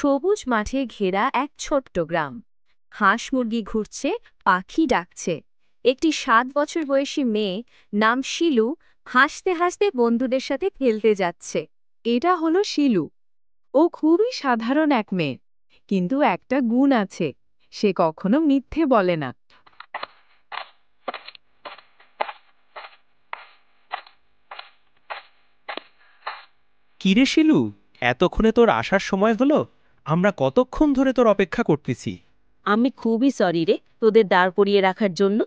সবুজ মাঠে ঘেরা এক ছোট্ট গ্রাম। হাঁস মুরগি ঘুরছে, পাখি ডাকছে। একটি 7 বছর বয়সী মেয়ে, নাম শিলু, হাসতে হাসতে বন্ধুদের সাথে খেলতে যাচ্ছে। এটা হলো শিলু। ও খুবই সাধারণ এক মেয়ে, কিন্তু একটা গুণ আছে, সে কখনো মিথ্যে বলে না। কিরে শিলু, এতক্ষণে তোর আসার সময় হলো? আমরা কতক্ষণ ধরে তোর অপেক্ষা করতেছি। আমি খুবই সরি রে তোদের দাঁড় করিয়ে রাখার জন্য।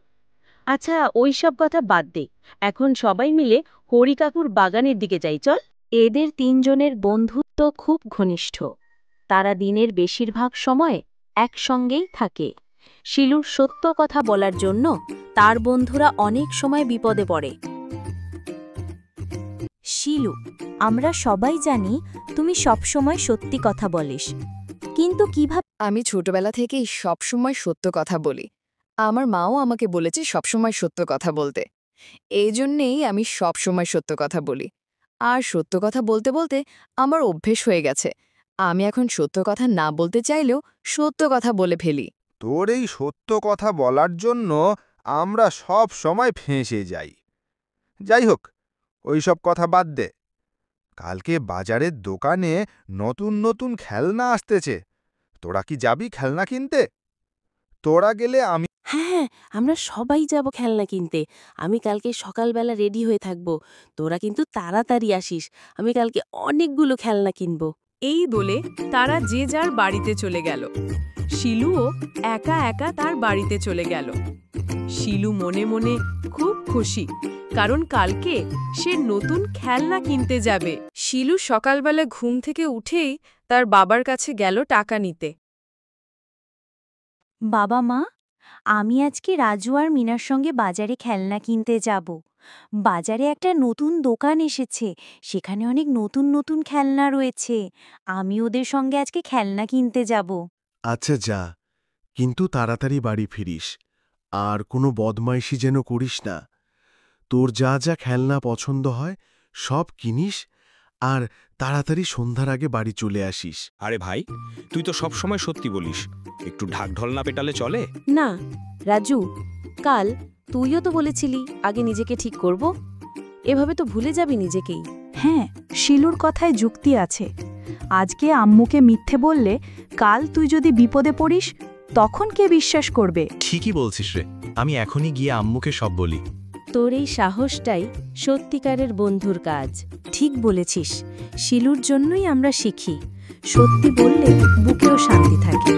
আচ্ছা, ওই সব কথা বাদ দে, এখন সবাই মিলে হরি কাকুর বাগানের দিকে যাই, চল। এদের তিনজনের বন্ধুত্ব খুব ঘনিষ্ঠ। তারা দিনের বেশিরভাগ সময় একসঙ্গেই থাকে। শিলুর সত্য কথা বলার জন্য তার বন্ধুরা অনেক সময় বিপদে পড়ে। শিলু, আমরা সবাই জানি তুমি সবসময় সত্যি কথা বলিস, কিন্তু কিভাবে? আমি ছোটবেলা থেকেই সবসময় সত্য কথা বলি। আমার মাও আমাকে বলেছে সবসময় সত্য কথা বলতে। এই জন্যেই আমি সবসময় সত্য কথা বলি। আর সত্য কথা বলতে বলতে আমার অভ্যেস হয়ে গেছে। আমি এখন সত্য কথা না বলতে চাইলেও সত্য কথা বলে ফেলি। তোর এই সত্য কথা বলার জন্য আমরা সব সময় ফেঁসে যাই। যাই হোক, ওইসব কথা বাদ দে। কালকে বাজারের দোকানে নতুন নতুন খেলনা আসতেছে। তোরা কি যাবি খেলনা কিনতে? তোরা গেলে আমি হ্যাঁ, আমরা সবাই যাব খেলনা কিনতে। আমি কালকে সকালবেলা রেডি হয়ে থাকব। তোরা কিন্তু তাড়াতাড়ি আসিস, আমি কালকে অনেকগুলো খেলনা কিনব। এই বলে তারা যে যার বাড়িতে চলে গেল। শিলুও একা একা তার বাড়িতে চলে গেল। শিলু মনে মনে খুব খুশি, কারণ কালকে সে নতুন খেলনা কিনতে যাবে। শিলু সকালবেলা ঘুম থেকে উঠেই তার বাবার কাছে গেল টাকা নিতে। বাবা মা, আমি আজকে রাজু আর মিনার সঙ্গে বাজারে খেলনা কিনতে যাব। বাজারে একটা নতুন দোকান এসেছে, সেখানে অনেক নতুন নতুন খেলনা রয়েছে। আমি ওদের সঙ্গে আজকে খেলনা কিনতে যাব। আচ্ছা যা, কিন্তু তাড়াতাড়ি বাড়ি ফিরিস। আর কোনো বদমাইশি যেন করিস না। তোর যা যা খেলনা পছন্দ হয় সব কিনিস, আর তাড়াতাড়ি সন্ধ্যার আগে বাড়ি চলে আসিস। আরে ভাই, তুই তো সব সময় সত্যি বলিস, একটু ঢাকঢোল না পেটালে চলে? না রাজু, কাল তুইও তো বলেছিলি আগে নিজেকে ঠিক করব। এভাবে তো ভুলে যাবি নিজেকেই। হ্যাঁ, শিলুর কথায় যুক্তি আছে। আজকে আম্মুকে মিথ্যে বললে কাল তুই যদি বিপদে পড়িস, তখন কে বিশ্বাস করবে? ঠিকই বলছিস রে, আমি এখনই গিয়ে আম্মুকে সব বলি। তোর এই সাহসটাই সত্যিকারের বন্ধুর কাজ। ঠিক বলেছিস, শিলুর জন্যই আমরা শিখি, সত্যি বললে বুকেও শান্তি থাকে।